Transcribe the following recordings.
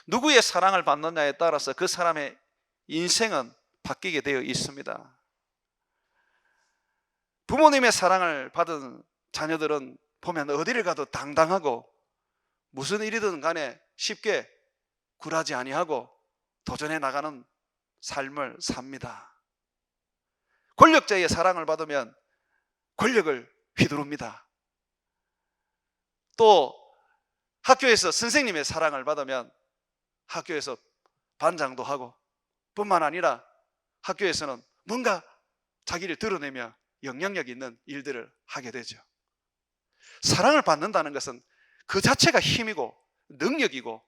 누구의 사랑을 받느냐에 따라서 그 사람의 인생은 바뀌게 되어 있습니다. 부모님의 사랑을 받은 자녀들은 보면 어디를 가도 당당하고 무슨 일이든 간에 쉽게 굴하지 아니하고 도전해 나가는 삶을 삽니다. 권력자의 사랑을 받으면 권력을 휘두릅니다. 또 학교에서 선생님의 사랑을 받으면 학교에서 반장도 하고, 뿐만 아니라 학교에서는 뭔가 자기를 드러내며 영향력 있는 일들을 하게 되죠. 사랑을 받는다는 것은 그 자체가 힘이고 능력이고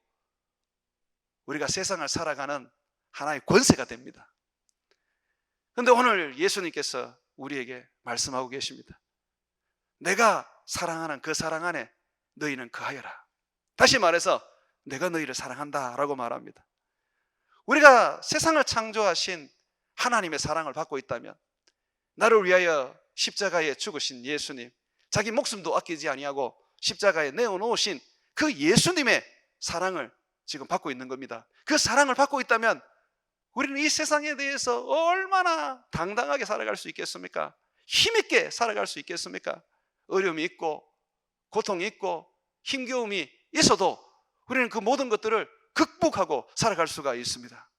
우리가 세상을 살아가는 하나의 권세가 됩니다. 그런데 오늘 예수님께서 우리에게 말씀하고 계십니다. 내가 사랑하는 그 사랑 안에 너희는 거하여라. 다시 말해서 내가 너희를 사랑한다 라고 말합니다. 우리가 세상을 창조하신 하나님의 사랑을 받고 있다면, 나를 위하여 십자가에 죽으신 예수님, 자기 목숨도 아끼지 아니하고 십자가에 내어놓으신 그 예수님의 사랑을 지금 받고 있는 겁니다. 그 사랑을 받고 있다면 우리는 이 세상에 대해서 얼마나 당당하게 살아갈 수 있겠습니까? 힘있게 살아갈 수 있겠습니까? 어려움이 있고 고통이 있고 힘겨움이 있어도 우리는 그 모든 것들을 극복하고 살아갈 수가 있습니다.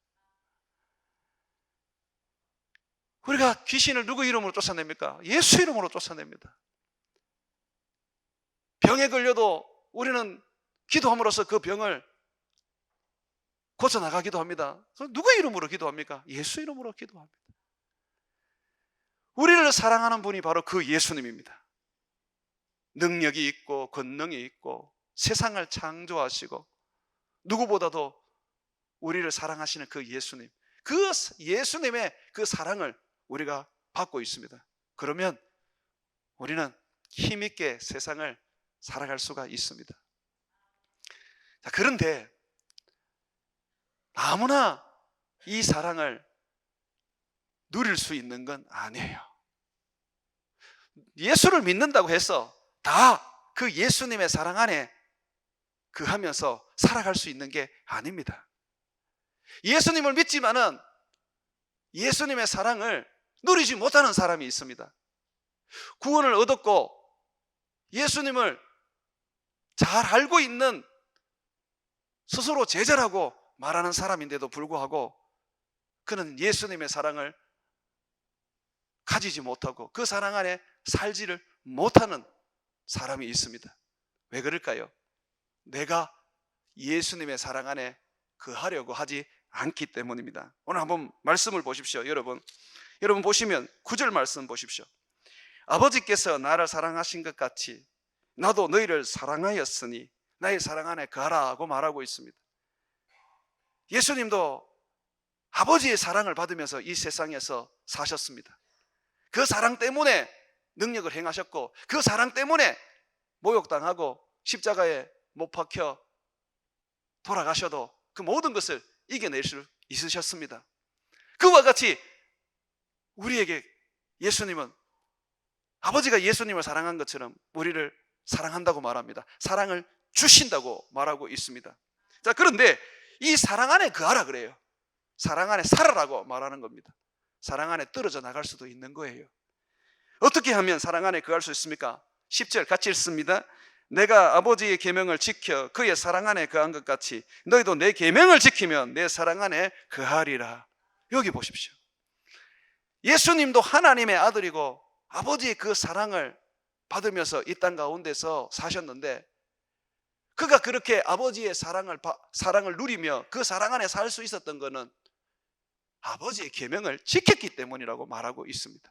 우리가 귀신을 누구 이름으로 쫓아냅니까? 예수 이름으로 쫓아냅니다. 병에 걸려도 우리는 기도함으로써 그 병을 고쳐나가기도 합니다. 누구 이름으로 기도합니까? 예수 이름으로 기도합니다. 우리를 사랑하는 분이 바로 그 예수님입니다. 능력이 있고 권능이 있고 세상을 창조하시고 누구보다도 우리를 사랑하시는 그 예수님, 그 예수님의 그 사랑을 우리가 받고 있습니다. 그러면 우리는 힘있게 세상을 살아갈 수가 있습니다. 자, 그런데 아무나 이 사랑을 누릴 수 있는 건 아니에요. 예수를 믿는다고 해서 다 그 예수님의 사랑 안에 거하면서 살아갈 수 있는 게 아닙니다. 예수님을 믿지만은 예수님의 사랑을 누리지 못하는 사람이 있습니다. 구원을 얻었고 예수님을 잘 알고 있는 스스로 제자라고 말하는 사람인데도 불구하고 그는 예수님의 사랑을 가지지 못하고 그 사랑 안에 살지를 못하는 사람이 있습니다. 왜 그럴까요? 내가 예수님의 사랑 안에 거하려고 하지 않기 때문입니다. 오늘 한번 말씀을 보십시오. 여러분 보시면 9절 말씀 보십시오. 아버지께서 나를 사랑하신 것 같이 나도 너희를 사랑하였으니 나의 사랑 안에 거하라 하고 말하고 있습니다. 예수님도 아버지의 사랑을 받으면서 이 세상에서 사셨습니다. 그 사랑 때문에 능력을 행하셨고 그 사랑 때문에 모욕당하고 십자가에 못 박혀 돌아가셔도 그 모든 것을 이겨낼 수 있으셨습니다. 그와 같이 우리에게 예수님은 아버지가 예수님을 사랑한 것처럼 우리를 사랑한다고 말합니다. 사랑을 주신다고 말하고 있습니다. 자, 그런데 이 사랑 안에 거하라 그래요. 사랑 안에 살아라고 말하는 겁니다. 사랑 안에 떨어져 나갈 수도 있는 거예요. 어떻게 하면 사랑 안에 거할 수 있습니까? 10절 같이 읽습니다. 내가 아버지의 계명을 지켜 그의 사랑 안에 거한 것 같이 너희도 내 계명을 지키면 내 사랑 안에 거하리라. 여기 보십시오. 예수님도 하나님의 아들이고 아버지의 그 사랑을 받으면서 이 땅 가운데서 사셨는데 그가 그렇게 아버지의 사랑을 누리며 그 사랑 안에 살 수 있었던 것은 아버지의 계명을 지켰기 때문이라고 말하고 있습니다.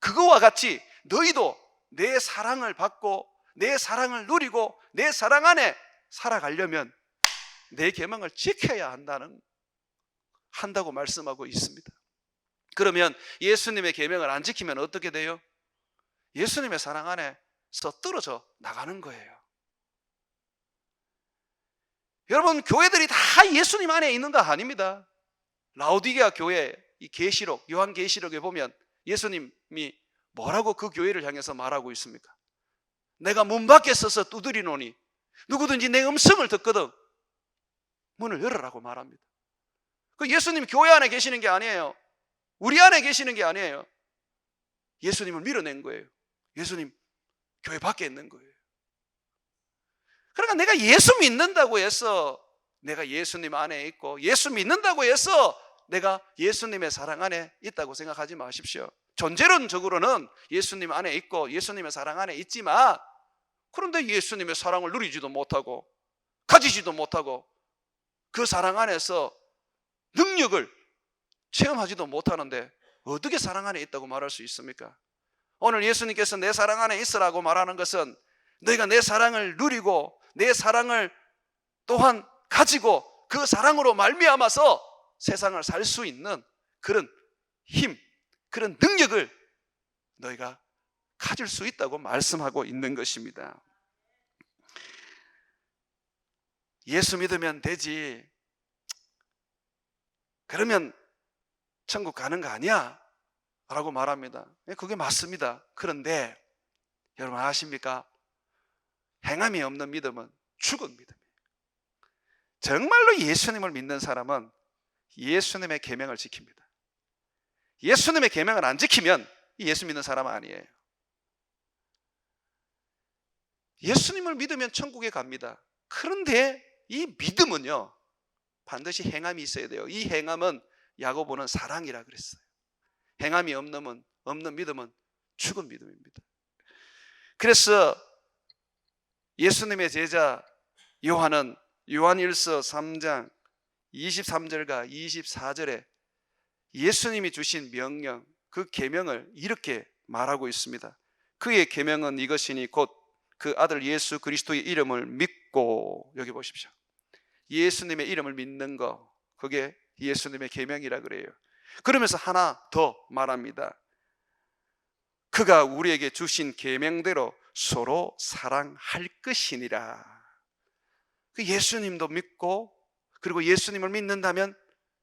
그거와 같이 너희도 내 사랑을 받고 내 사랑을 누리고 내 사랑 안에 살아가려면 내 계명을 지켜야 한다고 말씀하고 있습니다. 그러면 예수님의 계명을 안 지키면 어떻게 돼요? 예수님의 사랑 안에서 떨어져 나가는 거예요. 여러분, 교회들이 다 예수님 안에 있는 거 아닙니다. 라오디게아 교회 이 계시록, 요한계시록에 보면 예수님이 뭐라고 그 교회를 향해서 말하고 있습니까? 내가 문 밖에 서서 두드리노니 누구든지 내 음성을 듣거든 문을 열으라고 말합니다. 그 예수님 교회 안에 계시는 게 아니에요. 우리 안에 계시는 게 아니에요. 예수님을 밀어낸 거예요. 예수님 교회 밖에 있는 거예요. 그러니까 내가 예수 믿는다고 해서, 내가 예수님 안에 있고 예수 믿는다고 해서 내가 예수님의 사랑 안에 있다고 생각하지 마십시오. 존재론적으로는 예수님 안에 있고 예수님의 사랑 안에 있지만, 그런데 예수님의 사랑을 누리지도 못하고 가지지도 못하고 그 사랑 안에서 능력을 체험하지도 못하는데 어떻게 사랑 안에 있다고 말할 수 있습니까? 오늘 예수님께서 내 사랑 안에 있으라고 말하는 것은, 너희가 내 사랑을 누리고 내 사랑을 또한 가지고 그 사랑으로 말미암아서 세상을 살 수 있는 그런 힘, 그런 능력을 너희가 가질 수 있다고 말씀하고 있는 것입니다. 예수 믿으면 되지, 그러면 천국 가는 거 아니야? 라고 말합니다. 그게 맞습니다. 그런데 여러분 아십니까? 행함이 없는 믿음은 죽은 믿음이에요. 정말로 예수님을 믿는 사람은 예수님의 계명을 지킵니다. 예수님의 계명을 안 지키면 예수 믿는 사람은 아니에요. 예수님을 믿으면 천국에 갑니다. 그런데 이 믿음은요, 반드시 행함이 있어야 돼요. 이 행함은 야고보는 사랑이라 그랬어요. 행함이 없는 믿음은 죽은 믿음입니다. 그래서 예수님의 제자 요한은 요한일서 3장 23절과 24절에 예수님이 주신 명령, 그 계명을 이렇게 말하고 있습니다. 그의 계명은 이것이니 곧 그 아들 예수 그리스도의 이름을 믿고, 여기 보십시오. 예수님의 이름을 믿는 거, 그게 예수님의 계명이라 그래요. 그러면서 하나 더 말합니다. 그가 우리에게 주신 계명대로 서로 사랑할 것이니라. 예수님도 믿고, 그리고 예수님을 믿는다면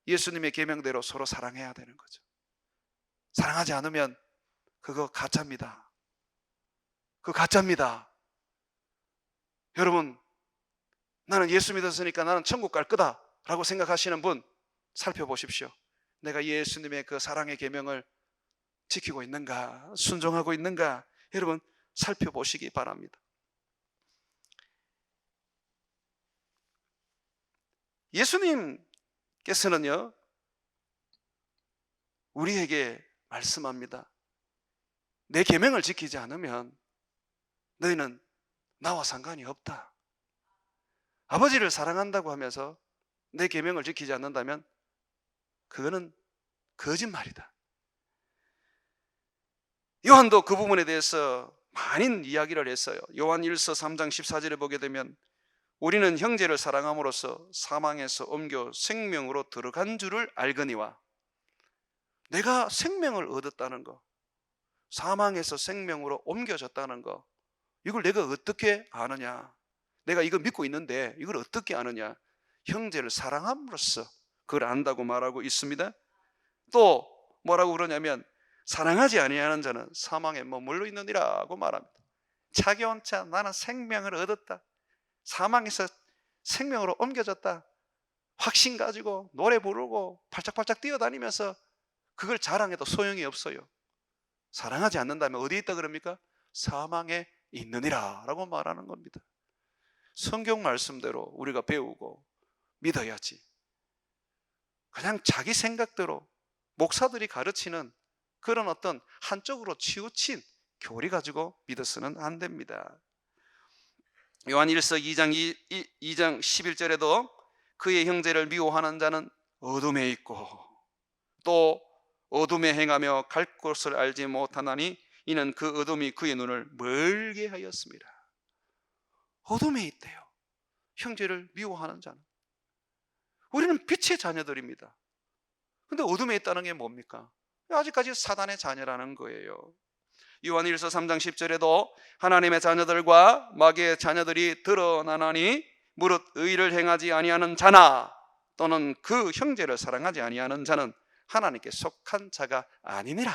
예수님의 계명대로 서로 사랑해야 되는 거죠. 사랑하지 않으면 그거 가짜입니다. 그거 가짜입니다. 여러분, 나는 예수 믿었으니까 나는 천국 갈 거다 라고 생각하시는 분 살펴보십시오. 내가 예수님의 그 사랑의 계명을 지키고 있는가, 순종하고 있는가, 여러분 살펴보시기 바랍니다. 예수님께서는요, 우리에게 말씀합니다. 내 계명을 지키지 않으면 너희는 나와 상관이 없다. 아버지를 사랑한다고 하면서 내 계명을 지키지 않는다면 그거는 거짓말이다. 요한도 그 부분에 대해서 많은 이야기를 했어요. 요한 1서 3장 14절에 보게 되면, 우리는 형제를 사랑함으로써 사망에서 옮겨 생명으로 들어간 줄을 알거니와. 내가 생명을 얻었다는 거, 사망에서 생명으로 옮겨졌다는 거, 이걸 내가 어떻게 아느냐? 내가 이거 믿고 있는데 이걸 어떻게 아느냐? 형제를 사랑함으로써 그걸 안다고 말하고 있습니다. 또 뭐라고 그러냐면, 사랑하지 아니하는 자는 사망에 머물러 있느니라고 말합니다. 차기원차 나는 생명을 얻었다, 사망에서 생명으로 옮겨졌다, 확신 가지고 노래 부르고 팔짝팔짝 뛰어다니면서 그걸 자랑해도 소용이 없어요. 사랑하지 않는다면 어디에 있다 그럽니까? 사망에 있느니라 라고 말하는 겁니다. 성경 말씀대로 우리가 배우고 믿어야지, 그냥 자기 생각대로 목사들이 가르치는 그런 어떤 한쪽으로 치우친 교리 가지고 믿어서는 안 됩니다. 요한일서 2장 11절에도 그의 형제를 미워하는 자는 어둠에 있고 또 어둠에 행하며 갈 곳을 알지 못하나니 이는 그 어둠이 그의 눈을 멀게 하였습니다. 어둠에 있대요, 형제를 미워하는 자는. 우리는 빛의 자녀들입니다. 근데 어둠에 있다는 게 뭡니까? 아직까지 사단의 자녀라는 거예요. 요한일서 3장 10절에도 하나님의 자녀들과 마귀의 자녀들이 드러나나니 무릇 의를 행하지 아니하는 자나 또는 그 형제를 사랑하지 아니하는 자는 하나님께 속한 자가 아니니라.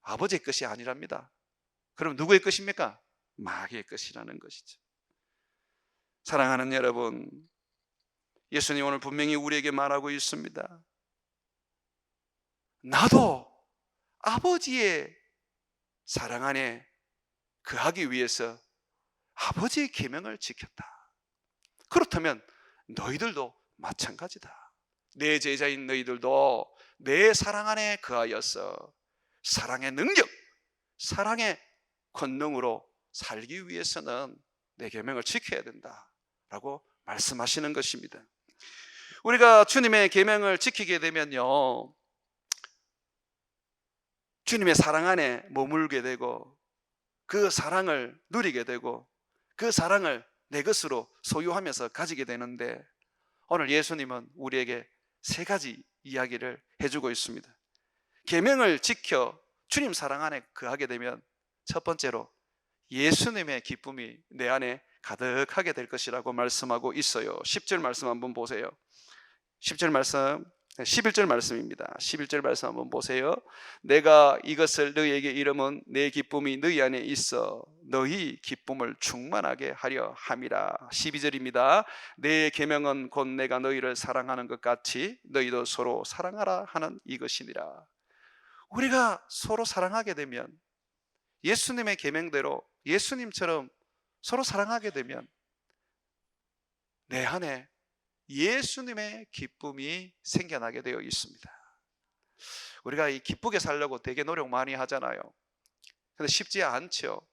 아버지의 것이 아니랍니다. 그럼 누구의 것입니까? 마귀의 것이라는 것이죠. 사랑하는 여러분, 예수님 오늘 분명히 우리에게 말하고 있습니다. 나도 아버지의 사랑 안에 거하기 위해서 아버지의 계명을 지켰다. 그렇다면 너희들도 마찬가지다. 내 제자인 너희들도 내 사랑 안에 거하여서 사랑의 능력, 사랑의 권능으로 살기 위해서는 내 계명을 지켜야 된다라고 말씀하시는 것입니다. 우리가 주님의 계명을 지키게 되면요, 주님의 사랑 안에 머물게 되고 그 사랑을 누리게 되고 그 사랑을 내 것으로 소유하면서 가지게 되는데, 오늘 예수님은 우리에게 세 가지 이야기를 해주고 있습니다. 계명을 지켜 주님 사랑 안에 거하게 되면 첫 번째로 예수님의 기쁨이 내 안에 가득하게 될 것이라고 말씀하고 있어요. 10절 말씀 한번 보세요. 10절 말씀, 11절 말씀입니다. 11절 말씀 한번 보세요. 내가 이것을 너희에게 이름은 내 기쁨이 너희 안에 있어 너희 기쁨을 충만하게 하려 함이라. 12절입니다. 내 계명은 곧 내가 너희를 사랑하는 것 같이 너희도 서로 사랑하라 하는 이것이니라. 우리가 서로 사랑하게 되면, 예수님의 계명대로 예수님처럼 서로 사랑하게 되면 내 안에 예수님의 기쁨이 생겨나게 되어 있습니다. 우리가 이 기쁘게 살려고 되게 노력 많이 하잖아요. 근데 쉽지 않죠.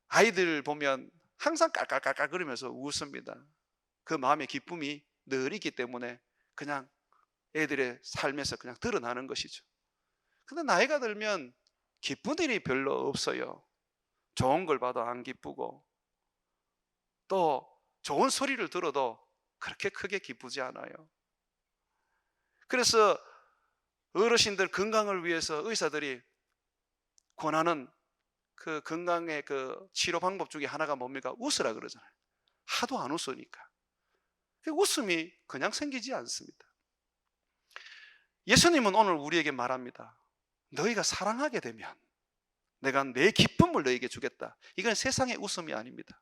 아이들 보면 항상 깔깔깔깔 거리면서 웃습니다. 그 마음의 기쁨이 늘 있기 때문에 그냥 애들의 삶에서 그냥 드러나는 것이죠. 근데 나이가 들면 기쁜 일이 별로 없어요. 좋은 걸 봐도 안 기쁘고, 또 좋은 소리를 들어도 그렇게 크게 기쁘지 않아요. 그래서 어르신들 건강을 위해서 의사들이 권하는 그 건강의 그 치료 방법 중에 하나가 뭡니까? 웃으라 그러잖아요. 하도 안 웃으니까. 웃음이 그냥 생기지 않습니다. 예수님은 오늘 우리에게 말합니다. 너희가 사랑하게 되면 내가 내 기쁨을 너희에게 주겠다. 이건 세상의 웃음이 아닙니다.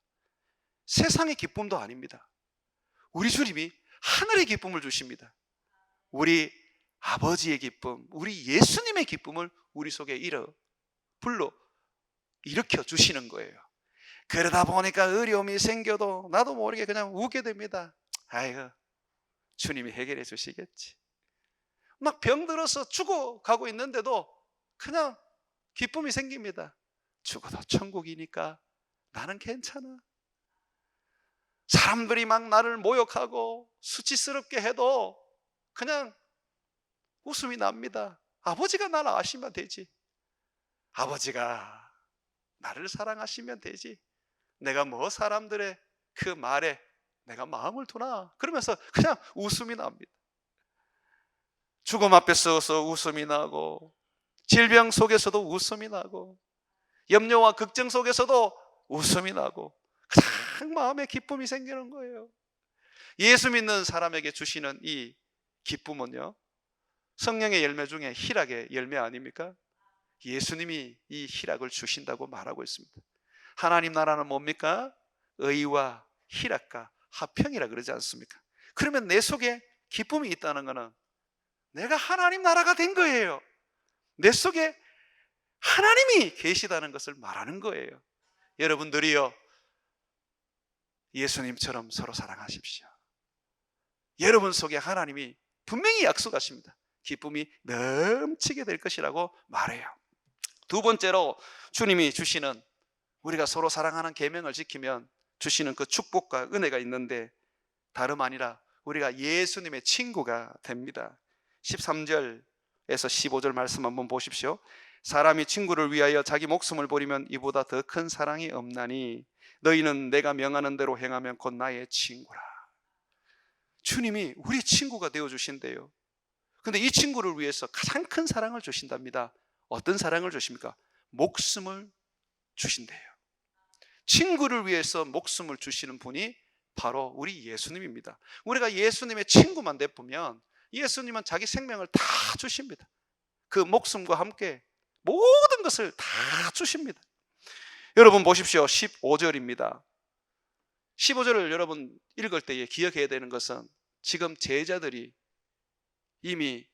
세상의 기쁨도 아닙니다. 우리 주님이 하늘의 기쁨을 주십니다. 우리 아버지의 기쁨, 우리 예수님의 기쁨을 우리 속에 불러 일으켜 주시는 거예요. 그러다 보니까 어려움이 생겨도 나도 모르게 그냥 웃게 됩니다. 아이고, 주님이 해결해 주시겠지. 막 병들어서 죽어가고 있는데도 그냥 기쁨이 생깁니다. 죽어도 천국이니까 나는 괜찮아. 사람들이 막 나를 모욕하고 수치스럽게 해도 그냥 웃음이 납니다. 아버지가 나를 아시면 되지. 아버지가 나를 사랑하시면 되지. 내가 뭐 사람들의 그 말에 내가 마음을 두나. 그러면서 그냥 웃음이 납니다. 죽음 앞에 서서 웃음이 나고, 질병 속에서도 웃음이 나고, 염려와 걱정 속에서도 웃음이 나고, 가장 마음에 기쁨이 생기는 거예요. 예수 믿는 사람에게 주시는 이 기쁨은요, 성령의 열매 중에 희락의 열매 아닙니까? 예수님이 이 희락을 주신다고 말하고 있습니다. 하나님 나라는 뭡니까? 의와 희락과 화평이라 그러지 않습니까? 그러면 내 속에 기쁨이 있다는 것은 내가 하나님 나라가 된 거예요. 내 속에 하나님이 계시다는 것을 말하는 거예요. 여러분들이요, 예수님처럼 서로 사랑하십시오. 여러분 속에 하나님이 분명히 약속하십니다. 기쁨이 넘치게 될 것이라고 말해요. 두 번째로 주님이 주시는, 우리가 서로 사랑하는 계명을 지키면 주시는 그 축복과 은혜가 있는데, 다름 아니라 우리가 예수님의 친구가 됩니다. 13절에서 15절 말씀 한번 보십시오. 사람이 친구를 위하여 자기 목숨을 버리면 이보다 더 큰 사랑이 없나니 너희는 내가 명하는 대로 행하면 곧 나의 친구라. 주님이 우리 친구가 되어주신대요. 근데 이 친구를 위해서 가장 큰 사랑을 주신답니다. 어떤 사랑을 주십니까? 목숨을 주신대요. 친구를 위해서 목숨을 주시는 분이 바로 우리 예수님입니다. 우리가 예수님의 친구만 되면 예수님은 자기 생명을 다 주십니다. 그 목숨과 함께 모든 것을 다 주십니다. 여러분 보십시오. 15절입니다. 15절을 여러분 읽을 때에 기억해야 되는 것은 지금 제자들이 이미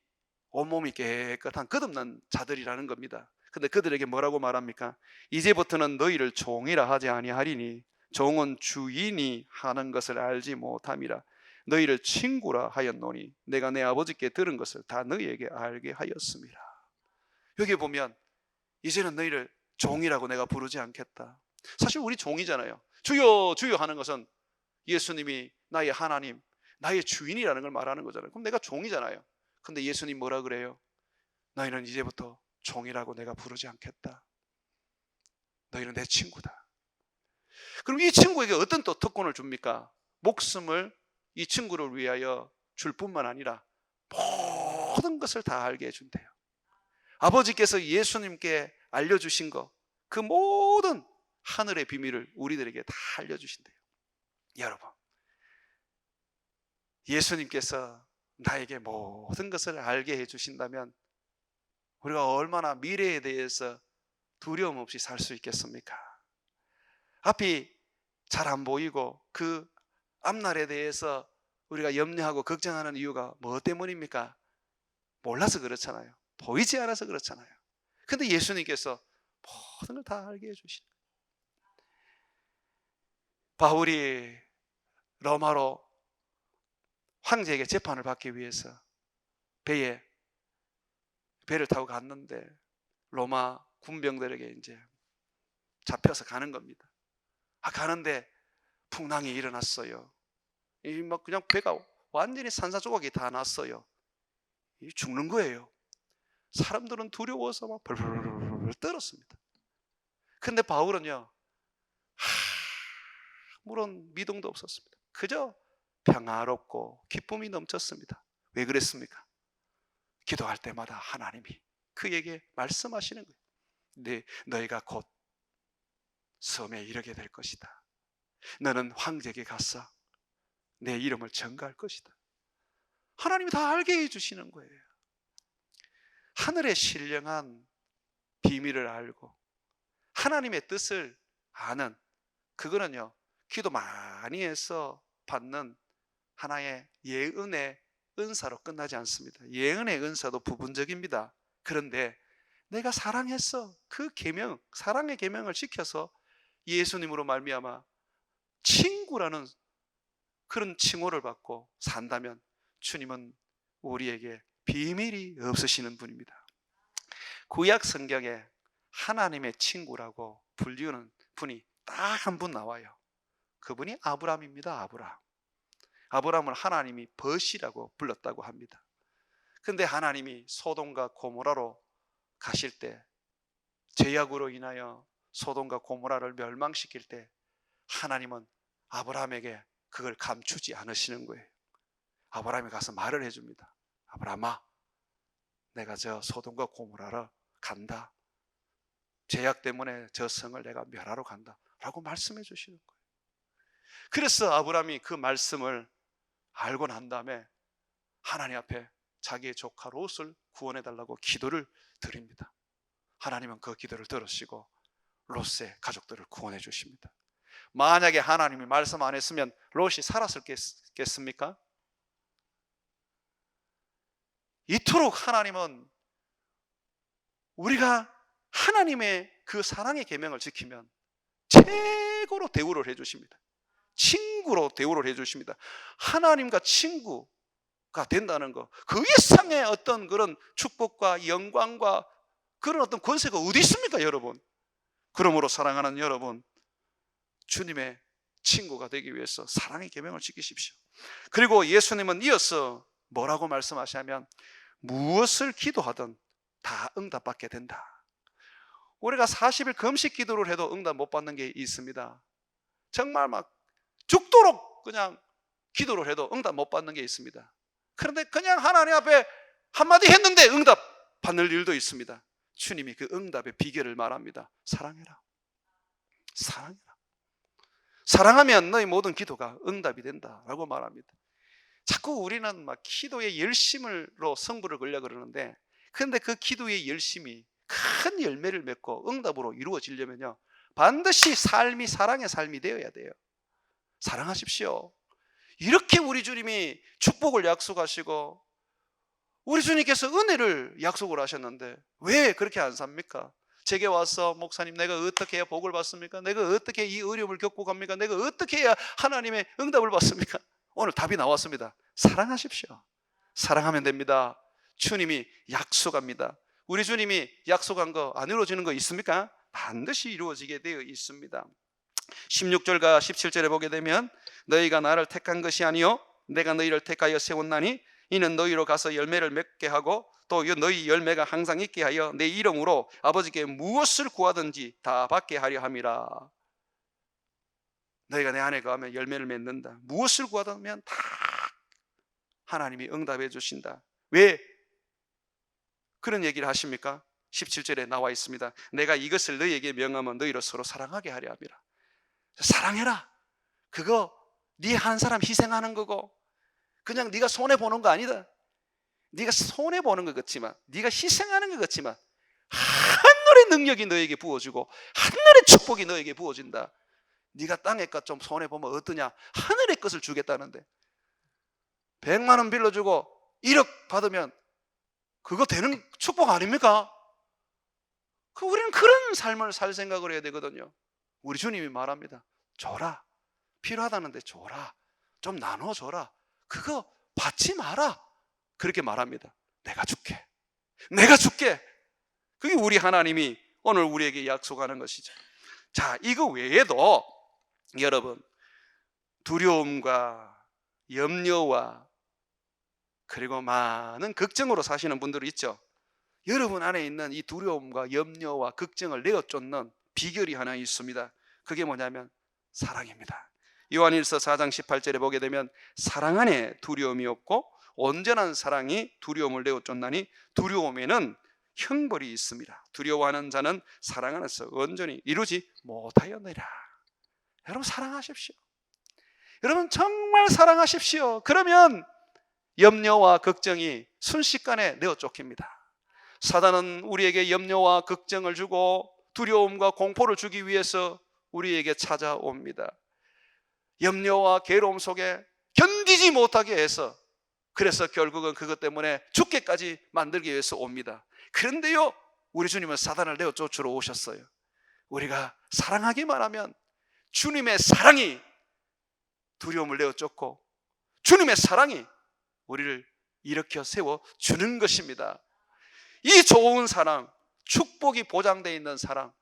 온몸이 깨끗한 끝없는 자들이라는 겁니다. 근데 그들에게 뭐라고 말합니까? 이제부터는 너희를 종이라 하지 아니하리니 종은 주인이 하는 것을 알지 못함이라. 너희를 친구라 하였노니 내가 내 아버지께 들은 것을 다 너희에게 알게 하였습니다. 여기 보면 이제는 너희를 종이라고 내가 부르지 않겠다. 사실 우리 종이잖아요. 주여 주여 하는 것은 예수님이 나의 하나님, 나의 주인이라는 걸 말하는 거잖아요. 그럼 내가 종이잖아요. 근데 예수님 뭐라 그래요? 너희는 이제부터 종이라고 내가 부르지 않겠다. 너희는 내 친구다. 그럼 이 친구에게 어떤 또 특권을 줍니까? 목숨을 이 친구를 위하여 줄 뿐만 아니라 모든 것을 다 알게 해준대요. 아버지께서 예수님께 알려주신 것, 그 모든 하늘의 비밀을 우리들에게 다 알려주신대요. 여러분, 예수님께서 나에게 모든 것을 알게 해주신다면 우리가 얼마나 미래에 대해서 두려움 없이 살 수 있겠습니까? 앞이 잘 안 보이고 그 앞날에 대해서 우리가 염려하고 걱정하는 이유가 뭐 때문입니까? 몰라서 그렇잖아요. 보이지 않아서 그렇잖아요. 근데 예수님께서 모든 걸 다 알게 해주신 거예요. 바울이 로마로 황제에게 재판을 받기 위해서 배를 타고 갔는데 로마 군병들에게 이제 잡혀서 가는 겁니다. 가는데 풍랑이 일어났어요. 막 그냥 배가 완전히 산산조각이 다 났어요. 죽는 거예요. 사람들은 두려워서 막 벌벌벌 떨었습니다. 근데 바울은요, 아무런 미동도 없었습니다. 그저 평화롭고 기쁨이 넘쳤습니다. 왜 그랬습니까? 기도할 때마다 하나님이 그에게 말씀하시는 거예요. 너희가 곧 섬에 이르게 될 것이다. 너는 황제에게 가서 내 이름을 전가할 것이다. 하나님이 다 알게 해주시는 거예요. 하늘의 신령한 비밀을 알고 하나님의 뜻을 아는, 그거는요, 기도 많이 해서 받는 하나의 예은의 은사로 끝나지 않습니다. 예은의 은사도 부분적입니다. 그런데 내가 사랑했어, 그 계명, 사랑의 계명을 지켜서 예수님으로 말미암아 친구라는 그런 칭호를 받고 산다면 주님은 우리에게 비밀이 없으시는 분입니다. 구약 성경에 하나님의 친구라고 불리우는 분이 딱 한 분 나와요. 그분이 아브라함입니다. 아브라함을 하나님이 벗이라고 불렀다고 합니다. 근데 하나님이 소돔과 고모라로 가실 때, 죄악으로 인하여 소돔과 고모라를 멸망시킬 때 하나님은 아브라함에게 그걸 감추지 않으시는 거예요. 아브라함이 가서 말을 해줍니다. 아브라함아, 내가 저 소돔과 고모라로 간다. 죄악 때문에 저 성을 내가 멸하러 간다 라고 말씀해 주시는 거예요. 그래서 아브라함이 그 말씀을 알고 난 다음에 하나님 앞에 자기의 조카 롯을 구원해 달라고 기도를 드립니다. 하나님은 그 기도를 들으시고 롯의 가족들을 구원해 주십니다. 만약에 하나님이 말씀 안 했으면 롯이 살았을겠습니까? 이토록 하나님은 우리가 하나님의 그 사랑의 계명을 지키면 최고로 대우를 해주십니다. 친구로 대우를 해주십니다. 하나님과 친구가 된다는 것, 그 이상의 어떤 그런 축복과 영광과 그런 어떤 권세가 어디 있습니까, 여러분? 그러므로 사랑하는 여러분, 주님의 친구가 되기 위해서 사랑의 계명을 지키십시오. 그리고 예수님은 이어서 뭐라고 말씀하시냐면 무엇을 기도하든 다 응답받게 된다. 우리가 40일 금식 기도를 해도 응답 못 받는 게 있습니다. 정말 막 죽도록 그냥 기도를 해도 응답 못 받는 게 있습니다. 그런데 그냥 하나님 앞에 한마디 했는데 응답 받는 일도 있습니다. 주님이 그 응답의 비결을 말합니다. 사랑해라. 사랑해라. 사랑하면 너희 모든 기도가 응답이 된다라고 말합니다. 자꾸 우리는 막 기도의 열심으로 승부를 걸려 그러는데, 그런데 그 기도의 열심이 큰 열매를 맺고 응답으로 이루어지려면요, 반드시 삶이 사랑의 삶이 되어야 돼요. 사랑하십시오. 이렇게 우리 주님이 축복을 약속하시고 우리 주님께서 은혜를 약속을 하셨는데 왜 그렇게 안 삽니까? 제게 와서 목사님 내가 어떻게 해야 복을 받습니까? 내가 어떻게 이 어려움을 겪고 갑니까? 내가 어떻게 해야 하나님의 응답을 받습니까? 오늘 답이 나왔습니다. 사랑하십시오. 사랑하면 됩니다. 주님이 약속합니다. 우리 주님이 약속한 거 안 이루어지는 거 있습니까? 반드시 이루어지게 되어 있습니다. 16절과 17절에 보게 되면 너희가 나를 택한 것이 아니요 내가 너희를 택하여 세웠나니 이는 너희로 가서 열매를 맺게 하고 또 너희 열매가 항상 있게 하여 내 이름으로 아버지께 무엇을 구하든지 다 받게 하려 함이라. 너희가 내 안에 거하면 열매를 맺는다. 무엇을 구하면 다 하나님이 응답해 주신다. 왜 그런 얘기를 하십니까? 17절에 나와 있습니다. 내가 이것을 너희에게 명하면 너희로 서로 사랑하게 하려 함이라. 사랑해라. 그거 네 한 사람 희생하는 거고 그냥 네가 손해보는 거 아니다. 네가 손해보는 것 같지만 네가 희생하는 것 같지만 하늘의 능력이 너에게 부어지고 하늘의 축복이 너에게 부어진다. 네가 땅의 것 좀 손해보면 어떠냐? 하늘의 것을 주겠다는데 100만 원 빌려주고 1억 받으면 그거 되는 축복 아닙니까? 우리는 그런 삶을 살 생각을 해야 되거든요. 우리 주님이 말합니다. 줘라. 필요하다는데 줘라. 좀 나눠줘라. 그거 받지 마라. 그렇게 말합니다. 내가 줄게. 내가 줄게. 그게 우리 하나님이 오늘 우리에게 약속하는 것이죠. 자, 이거 외에도 여러분 두려움과 염려와 그리고 많은 걱정으로 사시는 분들이 있죠. 여러분 안에 있는 이 두려움과 염려와 걱정을 내어쫓는 비결이 하나 있습니다. 그게 뭐냐면 사랑입니다. 요한일서 4장 18절에 보게 되면 사랑 안에 두려움이 없고 온전한 사랑이 두려움을 내어쫓나니 두려움에는 형벌이 있습니다. 두려워하는 자는 사랑 안에서 온전히 이루지 못하였느니라. 여러분 사랑하십시오. 여러분 정말 사랑하십시오. 그러면 염려와 걱정이 순식간에 내어쫓깁니다. 사단은 우리에게 염려와 걱정을 주고 두려움과 공포를 주기 위해서 우리에게 찾아옵니다. 염려와 괴로움 속에 견디지 못하게 해서 그래서 결국은 그것 때문에 죽게까지 만들기 위해서 옵니다. 그런데요 우리 주님은 사단을 내어쫓으러 오셨어요. 우리가 사랑하기만 하면 주님의 사랑이 두려움을 내어쫓고 주님의 사랑이 우리를 일으켜 세워주는 것입니다. 이 좋은 사랑, 축복이 보장되어 있는 사랑,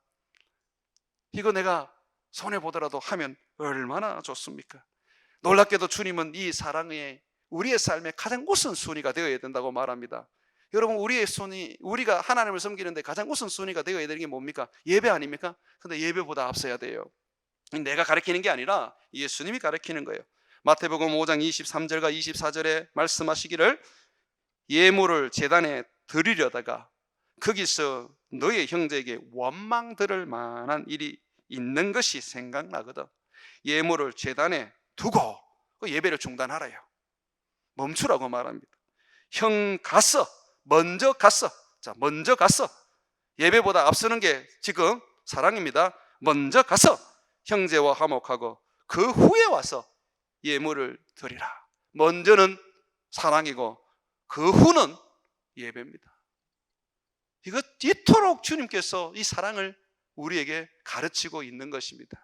이거 내가 손해보더라도 하면 얼마나 좋습니까? 놀랍게도 주님은 이 사랑이 우리의 삶의 가장 우선순위가 되어야 된다고 말합니다. 여러분 우리가 하나님을 섬기는데 가장 우선순위가 되어야 되는 게 뭡니까? 예배 아닙니까? 근데 예배보다 앞서야 돼요. 내가 가르치는 게 아니라 예수님이 가르치는 거예요. 마태복음 5장 23절과 24절에 말씀하시기를 예물을 제단에 드리려다가 거기서 너의 형제에게 원망 들을 만한 일이 있는 것이 생각나거든. 예물을 제단에 두고 예배를 중단하라요. 멈추라고 말합니다. 형 갔어. 먼저 갔어. 자, 먼저 갔어. 예배보다 앞서는 게 지금 사랑입니다. 먼저 가서 형제와 화목하고 그 후에 와서 예물을 드리라. 먼저는 사랑이고 그 후는 예배입니다. 이토록 주님께서 이 사랑을 우리에게 가르치고 있는 것입니다.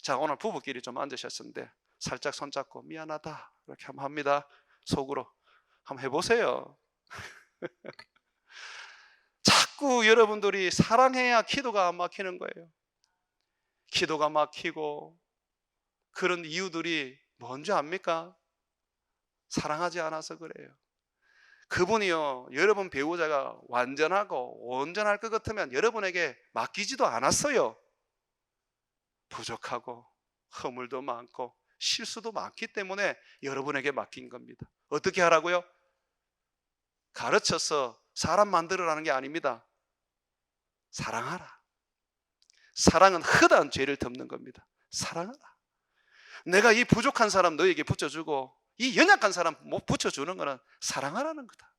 자, 오늘 부부끼리 좀 앉으셨는데 살짝 손잡고 미안하다 이렇게 한번 합니다. 속으로 한번 해보세요. 자꾸 여러분들이 사랑해야 기도가 안 막히는 거예요. 기도가 막히고 그런 이유들이 뭔지 압니까? 사랑하지 않아서 그래요. 그분이요, 여러분 배우자가 완전하고 온전할 것 같으면 여러분에게 맡기지도 않았어요. 부족하고 허물도 많고 실수도 많기 때문에 여러분에게 맡긴 겁니다. 어떻게 하라고요? 가르쳐서 사람 만들으라는 게 아닙니다. 사랑하라. 사랑은 허다한 죄를 덮는 겁니다. 사랑하라. 내가 이 부족한 사람 너에게 붙여주고 이 연약한 사람 못 붙여주는 거는 사랑하라는 거다.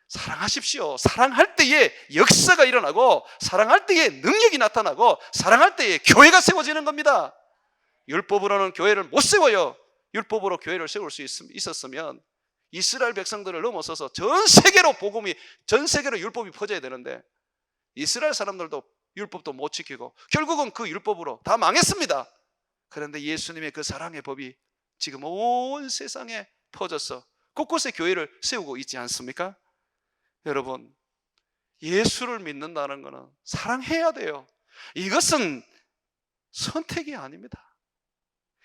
사랑하십시오. 사랑할 때에 역사가 일어나고 사랑할 때에 능력이 나타나고 사랑할 때에 교회가 세워지는 겁니다. 율법으로는 교회를 못 세워요. 율법으로 교회를 세울 수 있었으면 이스라엘 백성들을 넘어서서 전 세계로 복음이, 전 세계로 율법이 퍼져야 되는데 이스라엘 사람들도 율법도 못 지키고 결국은 그 율법으로 다 망했습니다. 그런데 예수님의 그 사랑의 법이 지금 온 세상에 퍼져서 곳곳에 교회를 세우고 있지 않습니까? 여러분, 예수를 믿는다는 것은 사랑해야 돼요. 이것은 선택이 아닙니다.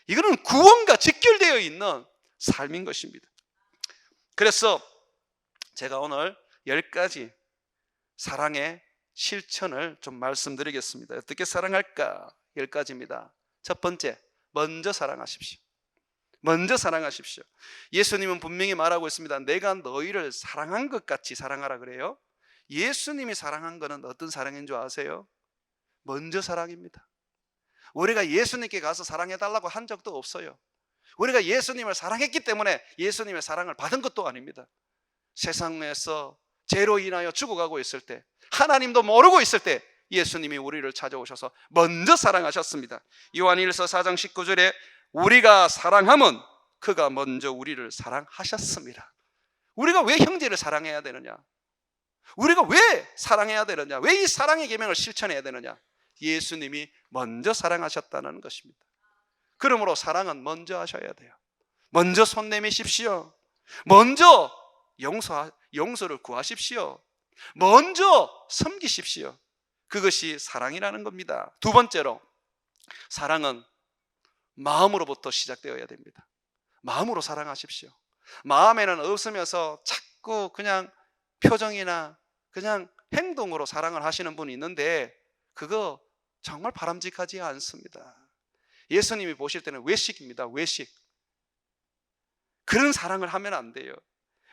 이거는 구원과 직결되어 있는 삶인 것입니다. 그래서 제가 오늘 10가지 사랑의 실천을 좀 말씀드리겠습니다. 어떻게 사랑할까? 10가지입니다. 첫 번째, 먼저 사랑하십시오. 먼저 사랑하십시오. 예수님은 분명히 말하고 있습니다. 내가 너희를 사랑한 것 같이 사랑하라 그래요. 예수님이 사랑한 것은 어떤 사랑인 줄 아세요? 먼저 사랑입니다. 우리가 예수님께 가서 사랑해달라고 한 적도 없어요. 우리가 예수님을 사랑했기 때문에 예수님의 사랑을 받은 것도 아닙니다. 세상에서 죄로 인하여 죽어가고 있을 때, 하나님도 모르고 있을 때 예수님이 우리를 찾아오셔서 먼저 사랑하셨습니다. 요한일서 4장 19절에 우리가 사랑하면 그가 먼저 우리를 사랑하셨습니다. 우리가 왜 형제를 사랑해야 되느냐? 우리가 왜 사랑해야 되느냐? 왜 이 사랑의 계명을 실천해야 되느냐? 예수님이 먼저 사랑하셨다는 것입니다. 그러므로 사랑은 먼저 하셔야 돼요. 먼저 손 내미십시오. 먼저 용서를 구하십시오. 먼저 섬기십시오. 그것이 사랑이라는 겁니다. 두 번째로, 사랑은 마음으로부터 시작되어야 됩니다. 마음으로 사랑하십시오. 마음에는 없으면서 자꾸 그냥 표정이나 그냥 행동으로 사랑을 하시는 분이 있는데 그거 정말 바람직하지 않습니다. 예수님이 보실 때는 외식입니다. 외식. 그런 사랑을 하면 안 돼요.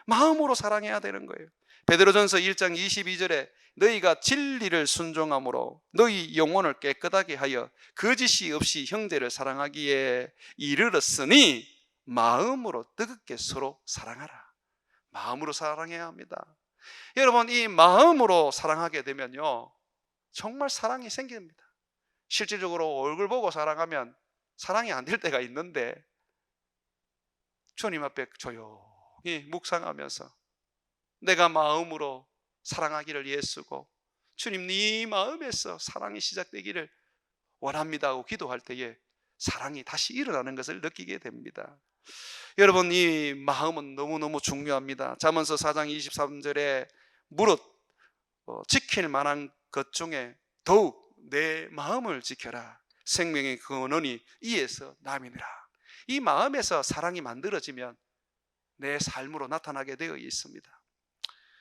마음으로 사랑해야 되는 거예요. 베드로전서 1장 22절에 너희가 진리를 순종함으로 너희 영혼을 깨끗하게 하여 거짓이 없이 형제를 사랑하기에 이르렀으니 마음으로 뜨겁게 서로 사랑하라. 마음으로 사랑해야 합니다. 여러분, 이 마음으로 사랑하게 되면요 정말 사랑이 생깁니다. 실질적으로 얼굴 보고 사랑하면 사랑이 안 될 때가 있는데 주님 앞에 조용히 묵상하면서 내가 마음으로 사랑하기를 애쓰고 주님 네 마음에서 사랑이 시작되기를 원합니다 하고 기도할 때에 사랑이 다시 일어나는 것을 느끼게 됩니다. 여러분, 이 마음은 너무너무 중요합니다. 잠언서 4장 23절에 무릇 지킬 만한 것 중에 더욱 내 마음을 지켜라. 생명의 근원이 이에서 남이니라. 이 마음에서 사랑이 만들어지면 내 삶으로 나타나게 되어 있습니다.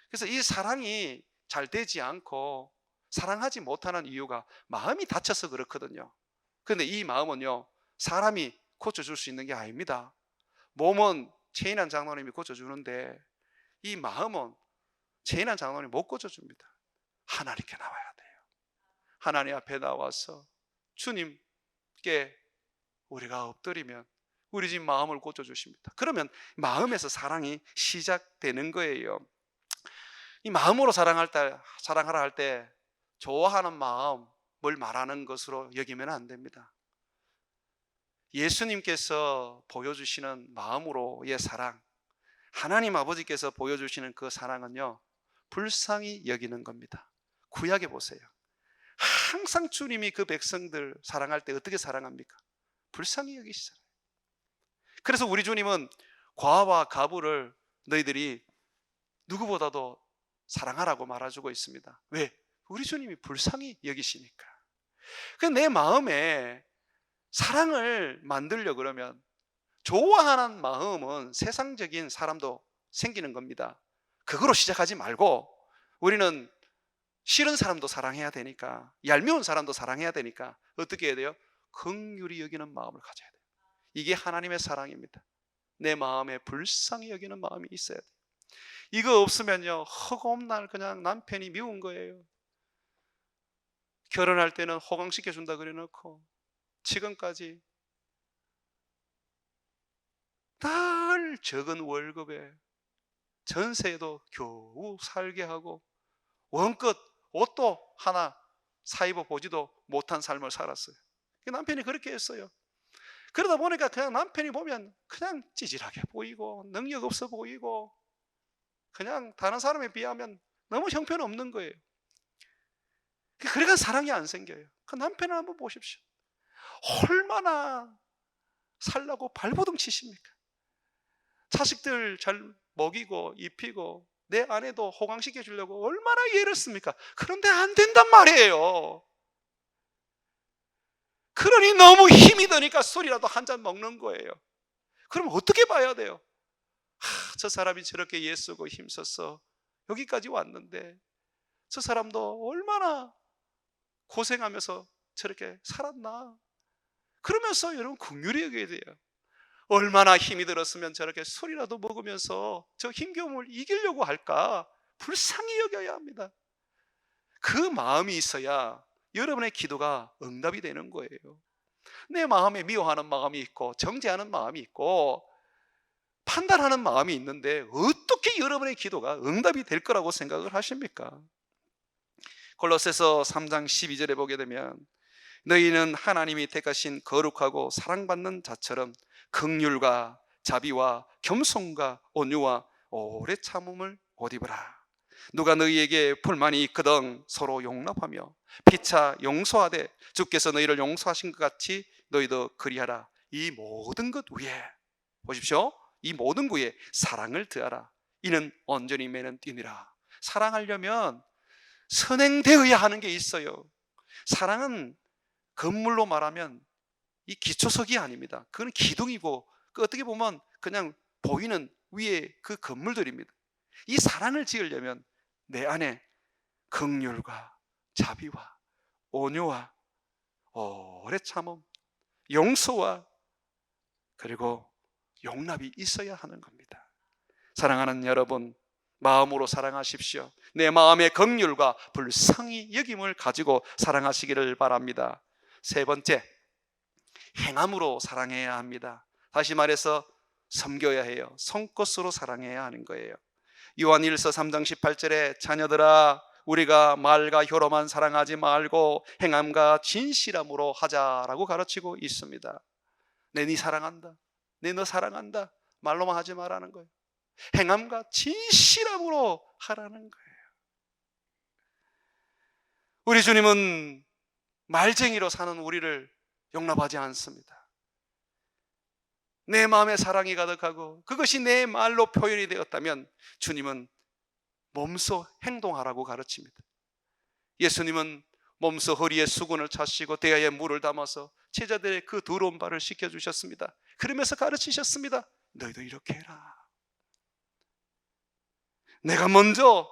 그래서 이 사랑이 잘 되지 않고 사랑하지 못하는 이유가 마음이 다쳐서 그렇거든요. 그런데 이 마음은요 사람이 고쳐줄 수 있는 게 아닙니다. 몸은 최인한 장로님이 고쳐주는데 이 마음은 최인한 장로님이 못 고쳐줍니다. 하나님께 나와야 돼요. 하나님 앞에 나와서 주님께 우리가 엎드리면 우리 집 마음을 고쳐주십니다. 그러면 마음에서 사랑이 시작되는 거예요. 이 마음으로 사랑하라 할 때 좋아하는 마음을 말하는 것으로 여기면 안 됩니다. 예수님께서 보여주시는 마음으로의 사랑, 하나님 아버지께서 보여주시는 그 사랑은요 불쌍히 여기는 겁니다. 구약에 보세요. 항상 주님이 그 백성들 사랑할 때 어떻게 사랑합니까? 불쌍히 여기시잖아요. 그래서 우리 주님은 과와 가부를 너희들이 누구보다도 사랑하라고 말해주고 있습니다. 왜? 우리 주님이 불쌍히 여기시니까. 내 마음에 사랑을 만들려 그러면 좋아하는 마음은 세상적인 사람도 생기는 겁니다. 그거로 시작하지 말고 우리는 싫은 사람도 사랑해야 되니까, 얄미운 사람도 사랑해야 되니까 어떻게 해야 돼요? 긍휼히 여기는 마음을 가져야 돼요. 이게 하나님의 사랑입니다. 내 마음에 불쌍히 여기는 마음이 있어야 돼요. 이거 없으면요 허구없날 그냥 남편이 미운 거예요. 결혼할 때는 호강시켜준다 그래놓고 지금까지 늘 적은 월급에 전세도 겨우 살게 하고 원껏 옷도 하나 사 입어 보지도 못한 삶을 살았어요. 남편이 그렇게 했어요. 그러다 보니까 그냥 남편이 보면 그냥 찌질하게 보이고 능력 없어 보이고 그냥 다른 사람에 비하면 너무 형편없는 거예요. 그러니까 사랑이 안 생겨요. 그 남편을 한번 보십시오. 얼마나 살라고 발버둥 치십니까? 자식들 잘 먹이고 입히고 내 아내도 호강시켜 주려고 얼마나 애를 씁니까? 그런데 안 된단 말이에요. 그러니 너무 힘이 드니까 술이라도 한 잔 먹는 거예요. 그럼 어떻게 봐야 돼요? 저 사람이 저렇게 애쓰고 힘써서 여기까지 왔는데 저 사람도 얼마나 고생하면서 저렇게 살았나? 그러면서 여러분 긍휼히 여겨야 돼요. 얼마나 힘이 들었으면 저렇게 술이라도 먹으면서 저 힘겨움을 이기려고 할까? 불쌍히 여겨야 합니다. 그 마음이 있어야 여러분의 기도가 응답이 되는 거예요. 내 마음에 미워하는 마음이 있고 정죄하는 마음이 있고 판단하는 마음이 있는데 어떻게 여러분의 기도가 응답이 될 거라고 생각을 하십니까? 골로새서 3장 12절에 보게 되면 너희는 하나님이 택하신 거룩하고 사랑받는 자처럼 긍휼과 자비와 겸손과 온유와 오래 참음을 옷 입으라. 누가 너희에게 불만이 있거든 서로 용납하며 피차 용서하되 주께서 너희를 용서하신 것 같이 너희도 그리하라. 이 모든 것 위에 보십시오. 이 모든 것 위에 사랑을 더하라. 이는 온전히 매는 띠니라. 사랑하려면 선행되어야 하는 게 있어요. 사랑은 건물로 말하면 이 기초석이 아닙니다. 그건 기둥이고 어떻게 보면 그냥 보이는 위에 그 건물들입니다. 이 사랑을 지으려면 내 안에 긍휼과 자비와 온유와 오래 참음, 용서와 그리고 용납이 있어야 하는 겁니다. 사랑하는 여러분, 마음으로 사랑하십시오. 내 마음의 긍휼과 불쌍히 여김을 가지고 사랑하시기를 바랍니다. 세 번째, 행함으로 사랑해야 합니다. 다시 말해서 섬겨야 해요. 손것으로 사랑해야 하는 거예요. 요한일서 3장 18절에 자녀들아 우리가 말과 혀로만 사랑하지 말고 행함과 진실함으로 하자라고 가르치고 있습니다. 내 네 사랑한다, 내 너 사랑한다 말로만 하지 말라는 거예요. 행함과 진실함으로 하라는 거예요. 우리 주님은 말쟁이로 사는 우리를 용납하지 않습니다. 내 마음에 사랑이 가득하고 그것이 내 말로 표현이 되었다면 주님은 몸소 행동하라고 가르칩니다. 예수님은 몸소 허리에 수건을 차시고 대야에 물을 담아서 제자들의 그 더러운 발을 씻겨주셨습니다. 그러면서 가르치셨습니다. 너희도 이렇게 해라. 내가 먼저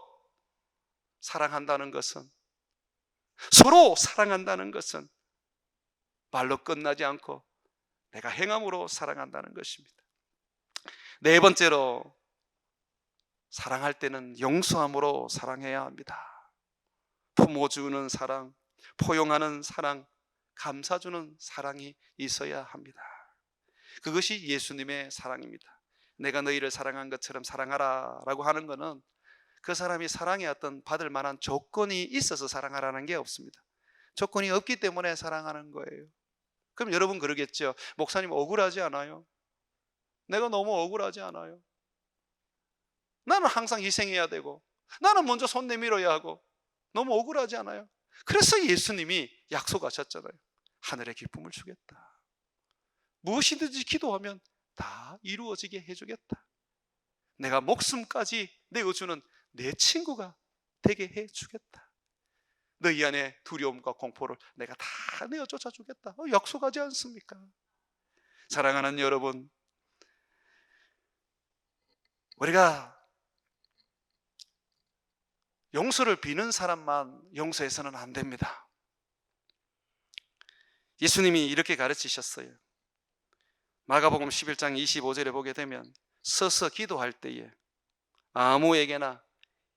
사랑한다는 것은, 서로 사랑한다는 것은 말로 끝나지 않고 내가 행함으로 사랑한다는 것입니다. 네 번째로, 사랑할 때는 용서함으로 사랑해야 합니다. 품어주는 사랑, 포용하는 사랑, 감사주는 사랑이 있어야 합니다. 그것이 예수님의 사랑입니다. 내가 너희를 사랑한 것처럼 사랑하라 라고 하는 것은 그 사람이 사랑의 어떤 받을 만한 조건이 있어서 사랑하라는 게 없습니다. 조건이 없기 때문에 사랑하는 거예요. 그럼 여러분 그러겠죠. 목사님 억울하지 않아요? 내가 너무 억울하지 않아요? 나는 항상 희생해야 되고 나는 먼저 손 내밀어야 하고 너무 억울하지 않아요? 그래서 예수님이 약속하셨잖아요. 하늘의 기쁨을 주겠다. 무엇이든지 기도하면 다 이루어지게 해주겠다. 내가 목숨까지 내어주는 내 친구가 되게 해주겠다. 너희 안에 두려움과 공포를 내가 다 내어 쫓아주겠다. 약속하지 않습니까? 사랑하는 여러분, 우리가 용서를 비는 사람만 용서해서는 안 됩니다. 예수님이 이렇게 가르치셨어요. 마가복음 11장 25절에 보게 되면 서서 기도할 때에 아무에게나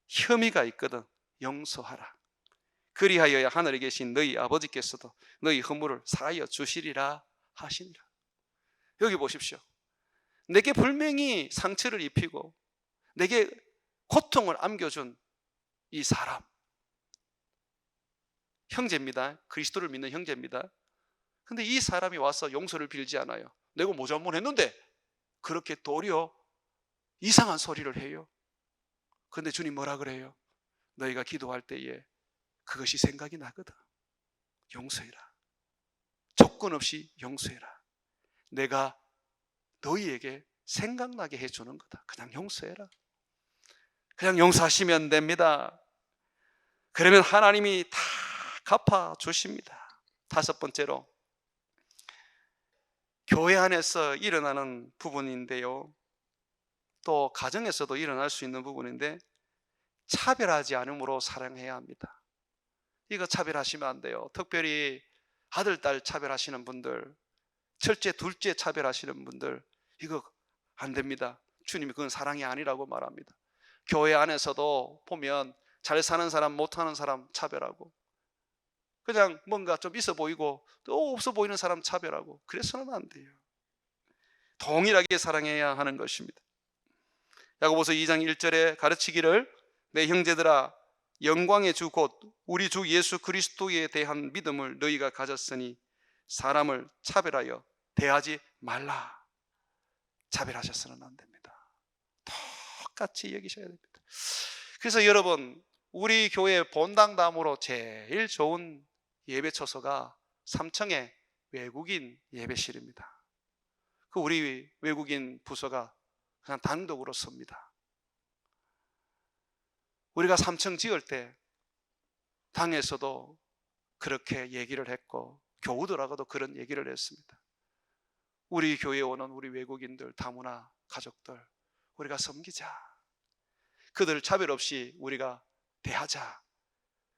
혐의가 있거든 용서하라. 그리하여야 하늘에 계신 너희 아버지께서도 너희 허물을 사하여 주시리라 하시니라. 여기 보십시오. 내게 분명히 상처를 입히고 내게 고통을 안겨준 이 사람, 형제입니다. 그리스도를 믿는 형제입니다. 근데 이 사람이 와서 용서를 빌지 않아요. 내가 뭐 잘못했는데 그렇게 도리어 이상한 소리를 해요. 그런데 주님 뭐라 그래요? 너희가 기도할 때에 그것이 생각이 나거든. 용서해라. 조건 없이 용서해라. 내가 너희에게 생각나게 해주는 거다. 그냥 용서해라. 그냥 용서하시면 됩니다. 그러면 하나님이 다 갚아주십니다. 다섯 번째로, 교회 안에서 일어나는 부분인데요, 또 가정에서도 일어날 수 있는 부분인데, 차별하지 않음으로 사랑해야 합니다. 이거 차별하시면 안 돼요. 특별히 아들, 딸 차별하시는 분들, 첫째, 둘째 차별하시는 분들, 이거 안 됩니다. 주님이 그건 사랑이 아니라고 말합니다. 교회 안에서도 보면 잘 사는 사람, 못하는 사람 차별하고, 그냥 뭔가 좀 있어 보이고 또 없어 보이는 사람 차별하고, 그래서는 안 돼요. 동일하게 사랑해야 하는 것입니다. 야고보서 2장 1절에 가르치기를, 내 형제들아, 영광의 주 곧 우리 주 예수 그리스도에 대한 믿음을 너희가 가졌으니 사람을 차별하여 대하지 말라. 차별하셔서는 안 됩니다. 똑같이 여기셔야 됩니다. 그래서 여러분, 우리 교회 본당담으로 제일 좋은 예배 처소가 3층의 외국인 예배실입니다. 그 우리 외국인 부서가 그냥 단독으로 섭니다. 우리가 3층 지을 때 당에서도 그렇게 얘기를 했고, 교우들하고도 그런 얘기를 했습니다. 우리 교회에 오는 우리 외국인들, 다문화 가족들, 우리가 섬기자. 그들 차별 없이 우리가 대하자.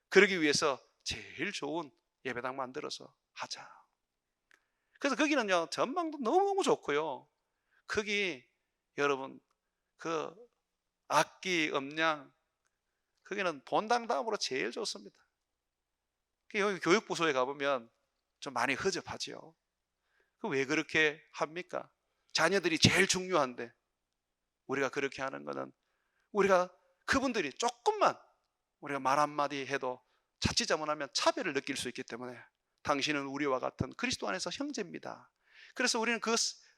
그러기 위해서 제일 좋은 예배당 만들어서 하자. 그래서 거기는요, 전망도 너무너무 좋고요, 거기 여러분 그 악기, 음량, 거기는 본당 다음으로 제일 좋습니다. 여기 교육부서에 가보면 좀 많이 허접하지요. 왜 그렇게 합니까? 자녀들이 제일 중요한데 우리가 그렇게 하는 것은, 우리가 그분들이 조금만 우리가 말 한마디 해도 자칫 잘못하면 차별을 느낄 수 있기 때문에, 당신은 우리와 같은 그리스도 안에서 형제입니다. 그래서 우리는 그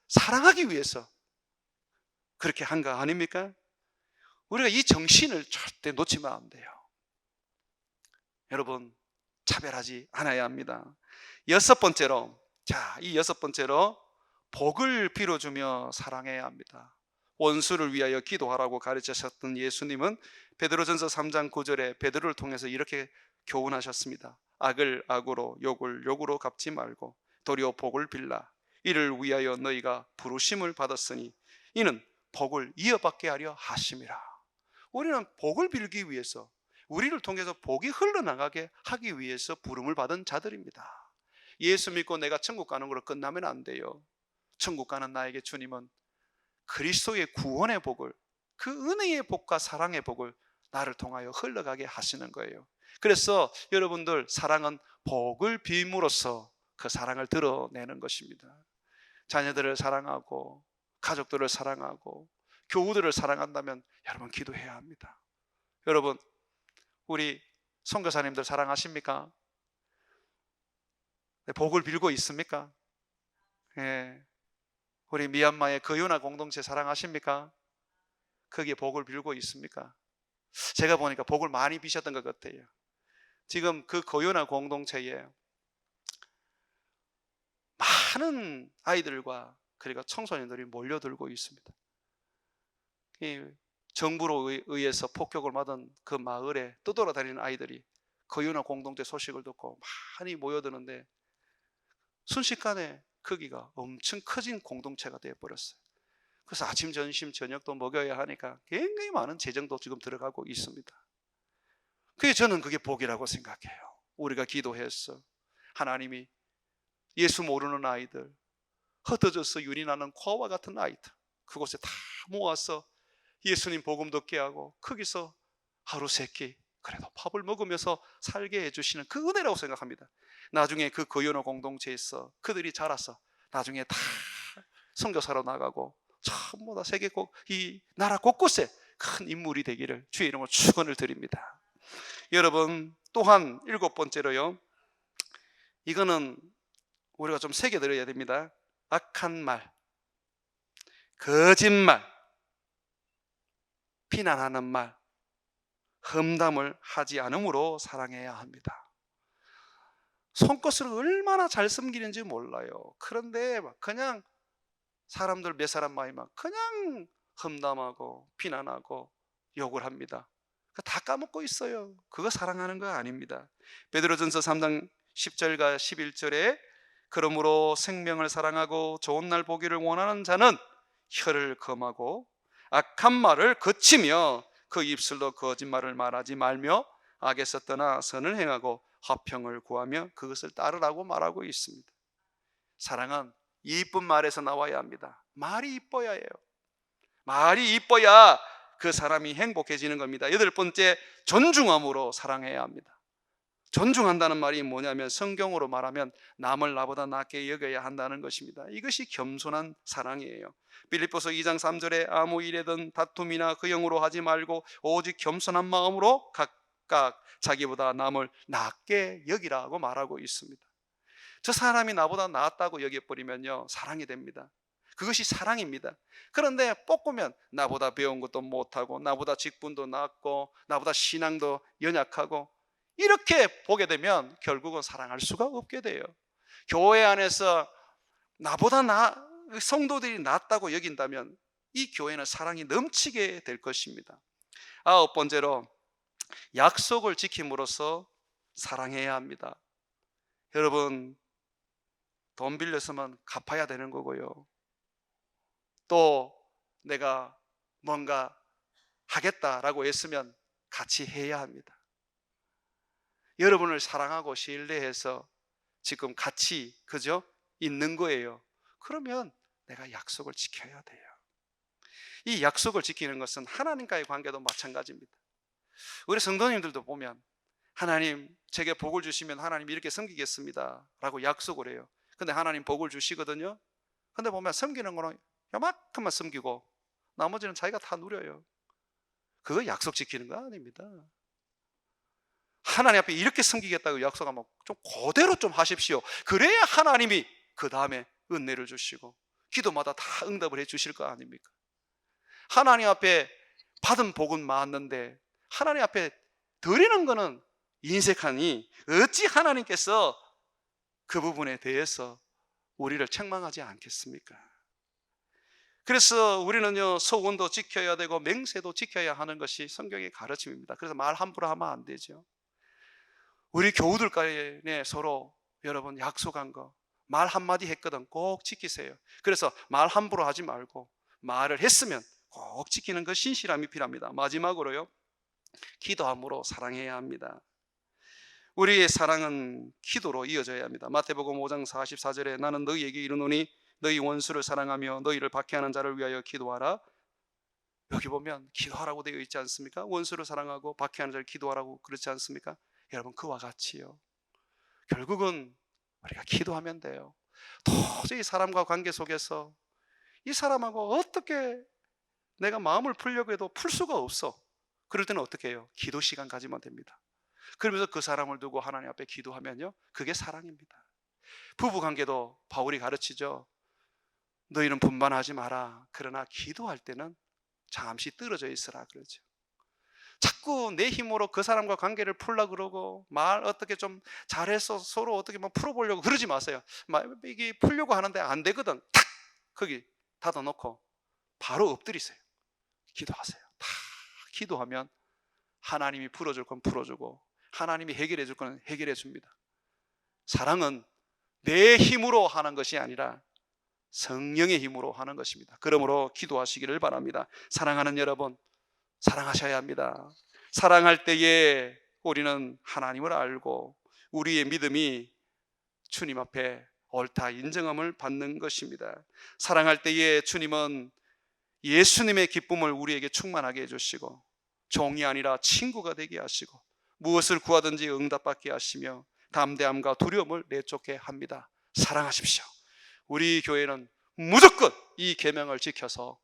사랑하기 위해서 그렇게 한 거 아닙니까? 우리가 이 정신을 절대 놓치면 안 돼요. 여러분, 차별하지 않아야 합니다. 여섯 번째로, 이 여섯 번째로, 복을 빌어주며 사랑해야 합니다. 원수를 위하여 기도하라고 가르치셨던 예수님은 베드로전서 3장 9절에 베드로를 통해서 이렇게 교훈하셨습니다. 악을 악으로, 욕을 욕으로 갚지 말고 도리어 복을 빌라. 이를 위하여 너희가 부르심을 받았으니 이는 복을 이어받게 하려 하심이라. 우리는 복을 빌기 위해서, 우리를 통해서 복이 흘러나가게 하기 위해서 부름을 받은 자들입니다. 예수 믿고 내가 천국 가는 걸로 끝나면 안 돼요. 천국 가는 나에게 주님은 그리스도의 구원의 복을, 그 은혜의 복과 사랑의 복을 나를 통하여 흘러가게 하시는 거예요. 그래서 여러분들, 사랑은 복을 빔으로써 그 사랑을 드러내는 것입니다. 자녀들을 사랑하고 가족들을 사랑하고 교우들을 사랑한다면 여러분 기도해야 합니다. 여러분, 우리 선교사님들 사랑하십니까? 복을 빌고 있습니까? 예. 우리 미얀마의 거요나 공동체 사랑하십니까? 거기에 복을 빌고 있습니까? 제가 보니까 복을 많이 비셨던 것 같아요. 지금 그 거요나 공동체에 많은 아이들과 그리고 청소년들이 몰려들고 있습니다. 정부로 의해서 폭격을 받은 그 마을에 떠돌아다니는 아이들이 거요나 공동체 소식을 듣고 많이 모여드는데, 순식간에 거기가 엄청 커진 공동체가 되어버렸어요. 그래서 아침, 점심, 저녁도 먹여야 하니까 굉장히 많은 재정도 지금 들어가고 있습니다. 그게 저는 그게 복이라고 생각해요. 우리가 기도해서 하나님이 예수 모르는 아이들, 흩어져서 유린하는 코와 같은 아이들, 그곳에 다 모아서 예수님 복음 듣게 하고 거기서 하루 세끼 그래도 밥을 먹으면서 살게 해주시는 그 은혜라고 생각합니다. 나중에 그 거요나 공동체에서 그들이 자라서 나중에 다 선교사로 나가고 전부 다 세계 이 나라 곳곳에 큰 인물이 되기를 주의 이름으로 축원을 드립니다. 여러분, 또한 일곱 번째로요, 이거는 우리가 좀 새겨들어야 됩니다. 악한 말, 거짓말, 비난하는 말, 험담을 하지 않으므로 사랑해야 합니다. 손것을 얼마나 잘 섬기는지 몰라요. 그런데 막 그냥 사람들 몇 사람 많이 막 그냥 험담하고 비난하고 욕을 합니다. 다 까먹고 있어요. 그거 사랑하는 거 아닙니다. 베드로전서 3장 10절과 11절에 그러므로 생명을 사랑하고 좋은 날 보기를 원하는 자는 혀를 금하고 악한 말을 그치며 그 입술로 거짓말을 말하지 말며 악에서 떠나 선을 행하고 화평을 구하며 그것을 따르라고 말하고 있습니다. 사랑은 이쁜 말에서 나와야 합니다. 말이 이뻐야 해요. 말이 이뻐야 그 사람이 행복해지는 겁니다. 여덟 번째, 존중함으로 사랑해야 합니다. 존중한다는 말이 뭐냐면 성경으로 말하면 남을 나보다 낫게 여겨야 한다는 것입니다. 이것이 겸손한 사랑이에요. 빌립보서 2장 3절에 아무 일에든 다툼이나 그 영으로 하지 말고 오직 겸손한 마음으로 각각 자기보다 남을 낫게 여기라고 말하고 있습니다. 저 사람이 나보다 낫다고 여겨버리면요, 사랑이 됩니다. 그것이 사랑입니다. 그런데 볶으면 나보다 배운 것도 못하고 나보다 직분도 낮고 나보다 신앙도 연약하고 이렇게 보게 되면 결국은 사랑할 수가 없게 돼요. 교회 안에서 나보다 성도들이 낫다고 여긴다면 이 교회는 사랑이 넘치게 될 것입니다. 아홉 번째로, 약속을 지킴으로써 사랑해야 합니다. 여러분, 돈 빌렸으면 갚아야 되는 거고요. 또 내가 뭔가 하겠다라고 했으면 같이 해야 합니다. 여러분을 사랑하고 신뢰해서 지금 같이 있는 거예요. 그러면 내가 약속을 지켜야 돼요. 이 약속을 지키는 것은 하나님과의 관계도 마찬가지입니다. 우리 성도님들도 보면 하나님 제게 복을 주시면 하나님 이렇게 섬기겠습니다 라고 약속을 해요. 근데 하나님 복을 주시거든요. 근데 보면 섬기는 거는 요만큼만 섬기고 나머지는 자기가 다 누려요. 그거 약속 지키는 거 아닙니다. 하나님 앞에 이렇게 섬기겠다고 약속하면 좀 그대로 좀 하십시오. 그래야 하나님이 그 다음에 은혜를 주시고 기도마다 다 응답을 해 주실 거 아닙니까? 하나님 앞에 받은 복은 많은데 하나님 앞에 드리는 거는 인색하니 어찌 하나님께서 그 부분에 대해서 우리를 책망하지 않겠습니까? 그래서 우리는요, 소원도 지켜야 되고 맹세도 지켜야 하는 것이 성경의 가르침입니다. 그래서 말 함부로 하면 안 되죠. 우리 교우들간에 서로 여러분 약속한 거 말 한마디 했거든 꼭 지키세요. 그래서 말 함부로 하지 말고 말을 했으면 꼭 지키는 그 신실함이 필요합니다. 마지막으로요, 기도함으로 사랑해야 합니다. 우리의 사랑은 기도로 이어져야 합니다. 마태복음 5장 44절에 나는 너희에게 이르노니 너희 원수를 사랑하며 너희를 박해하는 자를 위하여 기도하라. 여기 보면 기도하라고 되어 있지 않습니까? 원수를 사랑하고 박해하는 자를 기도하라고 그렇지 않습니까? 여러분, 그와 같이요, 결국은 우리가 기도하면 돼요. 도저히 사람과 관계 속에서 이 사람하고 어떻게 내가 마음을 풀려고 해도 풀 수가 없어. 그럴 때는 어떻게 해요? 기도 시간 가지면 됩니다. 그러면서 그 사람을 두고 하나님 앞에 기도하면요, 그게 사랑입니다. 부부관계도 바울이 가르치죠. 너희는 분반하지 마라. 그러나 기도할 때는 잠시 떨어져 있으라 그러죠. 자꾸 내 힘으로 그 사람과 관계를 풀려고 그러고 말 어떻게 좀 잘해서 서로 어떻게 막 풀어보려고 그러지 마세요. 이게 풀려고 하는데 안 되거든. 탁! 거기 닫아놓고 바로 엎드리세요. 기도하세요. 다 기도하면 하나님이 풀어줄 건 풀어주고 하나님이 해결해 줄 건 해결해 줍니다. 사랑은 내 힘으로 하는 것이 아니라 성령의 힘으로 하는 것입니다. 그러므로 기도하시기를 바랍니다. 사랑하는 여러분, 사랑하셔야 합니다. 사랑할 때에 우리는 하나님을 알고 우리의 믿음이 주님 앞에 옳다 인정함을 받는 것입니다. 사랑할 때에 주님은 예수님의 기쁨을 우리에게 충만하게 해주시고 종이 아니라 친구가 되게 하시고 무엇을 구하든지 응답받게 하시며 담대함과 두려움을 내쫓게 합니다. 사랑하십시오. 우리 교회는 무조건 이 계명을 지켜서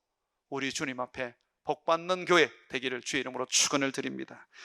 우리 주님 앞에 복받는 교회 되기를 주의 이름으로 축원을 드립니다.